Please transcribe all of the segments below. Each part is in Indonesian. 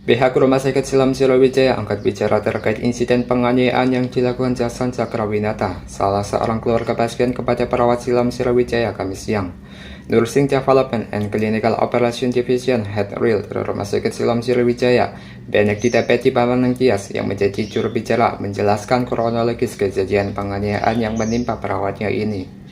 Pihak Rumah Sakit Siloam Sriwijaya angkat bicara terkait insiden penganiayaan yang dilakukan Jason Cakrawinata, salah seorang keluarga pasien kepada perawat Siloam Sriwijaya Kamis siang. Nursing Development and Clinical Operation Division Head Real Rumah Sakit Siloam Sriwijaya, Benedikta Betty Bambang Tias yang menjadi juru bicara menjelaskan kronologis kejadian penganiayaan yang menimpa perawatnya ini.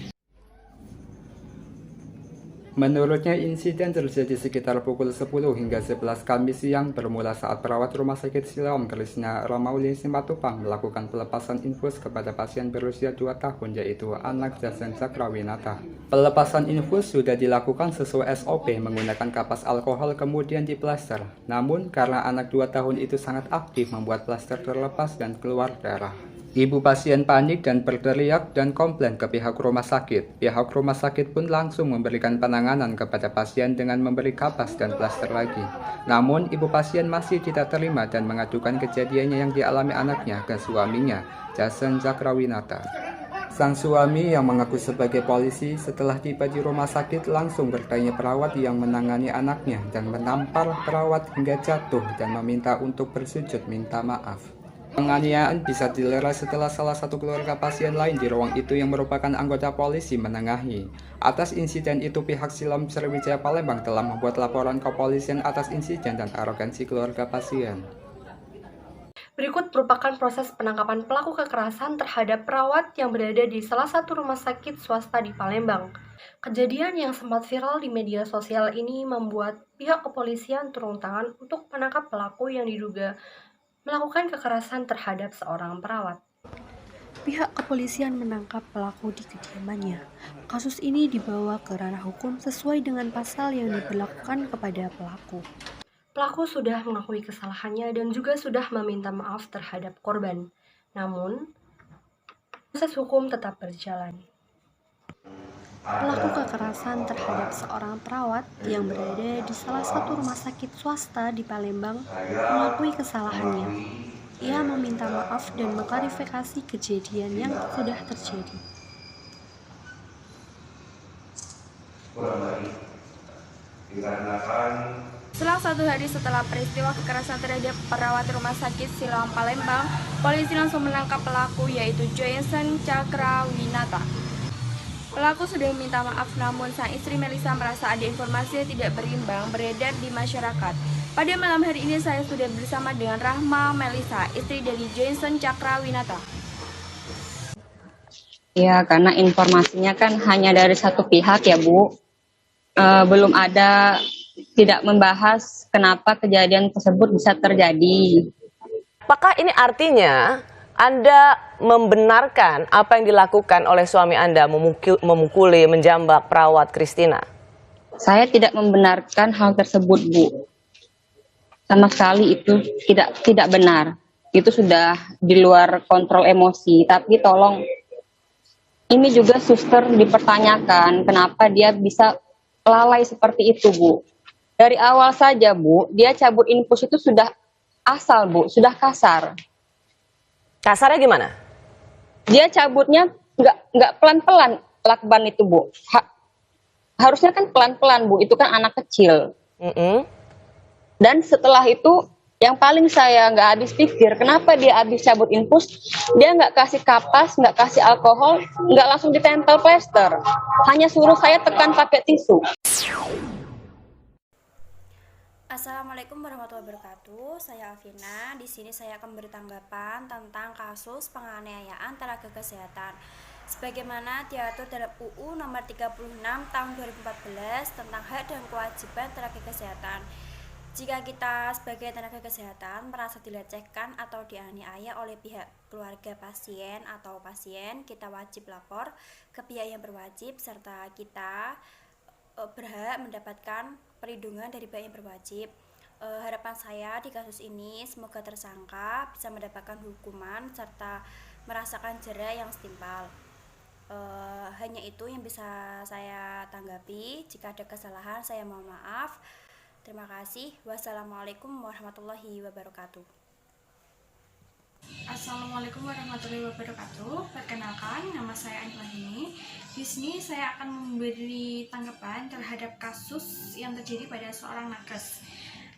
Menurutnya, insiden terjadi sekitar pukul 10 hingga 11 Kamis siang bermula saat perawat Rumah Sakit Siloam Krisna Romauli Simatupang melakukan pelepasan infus kepada pasien berusia 2 tahun yaitu anak Jason Cakrawinata. Pelepasan infus sudah dilakukan sesuai SOP menggunakan kapas alkohol kemudian diplaster. Namun karena anak 2 tahun itu sangat aktif membuat plaster terlepas dan keluar darah. Ibu pasien panik dan berteriak dan komplain ke pihak rumah sakit. Pihak rumah sakit pun langsung memberikan penanganan kepada pasien dengan memberi kapas dan plaster lagi. Namun, ibu pasien masih tidak terima dan mengadukan kejadiannya yang dialami anaknya ke suaminya, Jason Cakrawinata. Sang suami yang mengaku sebagai polisi setelah tiba di rumah sakit langsung bertanya perawat yang menangani anaknya dan menampar perawat hingga jatuh dan meminta untuk bersujud minta maaf. Penganiayaan bisa dilerai setelah salah satu keluarga pasien lain di ruang itu yang merupakan anggota polisi menengahi. Atas insiden itu pihak Siloam Sriwijaya Palembang telah membuat laporan ke kepolisian atas insiden dan arogansi keluarga pasien. Berikut merupakan proses penangkapan pelaku kekerasan terhadap perawat yang berada di salah satu rumah sakit swasta di Palembang. Kejadian yang sempat viral di media sosial ini membuat pihak kepolisian turun tangan untuk menangkap pelaku yang diduga melakukan kekerasan terhadap seorang perawat. Pihak kepolisian menangkap pelaku di kediamannya. Kasus ini dibawa ke ranah hukum sesuai dengan pasal yang diberlakukan kepada pelaku. Pelaku sudah mengakui kesalahannya dan juga sudah meminta maaf terhadap korban. Namun, proses hukum tetap berjalan. Pelaku kekerasan terhadap seorang perawat yang berada di salah satu rumah sakit swasta di Palembang mengakui kesalahannya. Ia meminta maaf dan mengklarifikasi kejadian yang sudah terjadi. Selang 1 hari setelah peristiwa kekerasan terhadap perawat rumah sakit Siloam Palembang, polisi langsung menangkap pelaku yaitu Jason Cakrawinata. Pelaku sudah meminta maaf, namun sang istri Melisa merasa ada informasi yang tidak berimbang beredar di masyarakat. Pada malam hari ini saya sudah bersama dengan Rahma Melisa, istri dari Jason Cakrawinata. Ya, karena informasinya kan hanya dari satu pihak ya Bu. Belum ada, tidak membahas kenapa kejadian tersebut bisa terjadi. Apakah ini artinya Anda membenarkan apa yang dilakukan oleh suami Anda, memukuli, menjambak perawat Christina? Saya tidak membenarkan hal tersebut, Bu. Sama sekali itu tidak benar. Itu sudah di luar kontrol emosi. Tapi tolong, ini juga suster dipertanyakan kenapa dia bisa lalai seperti itu, Bu. Dari awal saja, Bu, dia cabut infus itu sudah asal, Bu, sudah kasar. Kasarnya gimana? Dia cabutnya nggak pelan-pelan lakban itu, Bu. Harusnya kan pelan-pelan, Bu. Itu kan anak kecil. Dan setelah itu, yang paling saya nggak habis pikir, kenapa dia habis cabut infus, dia nggak kasih kapas, nggak kasih alkohol, nggak langsung ditempel plester. Hanya suruh saya tekan pakai tisu. Assalamualaikum warahmatullahi wabarakatuh. Saya Alvina. Di sini saya akan bertanggapan tentang kasus penganiayaan tenaga kesehatan. Sebagaimana diatur dalam UU Nomor 36 Tahun 2014 tentang hak dan kewajiban tenaga kesehatan. Jika kita sebagai tenaga kesehatan merasa dilecehkan atau dianiaya oleh pihak keluarga pasien atau pasien, kita wajib lapor ke pihak yang berwajib serta kita berhak mendapatkan perlindungan dari pihak yang berwajib. Harapan saya di kasus ini semoga tersangka bisa mendapatkan hukuman serta merasakan jera yang setimpal. Hanya itu yang bisa saya tanggapi. Jika ada kesalahan saya mohon maaf. Terima kasih. Wassalamualaikum warahmatullahi wabarakatuh. Assalamualaikum warahmatullahi wabarakatuh. Perkenalkan, nama saya Anila Hini. Di sini saya akan memberi tanggapan terhadap kasus yang terjadi pada seorang nakes.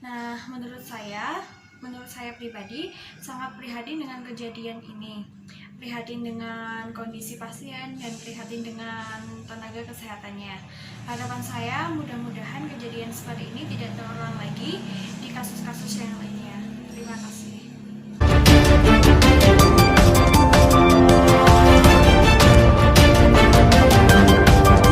Nah, menurut saya pribadi sangat prihatin dengan kejadian ini. Prihatin dengan kondisi pasien dan prihatin dengan tenaga kesehatannya. Harapan saya mudah-mudahan kejadian seperti ini tidak terulang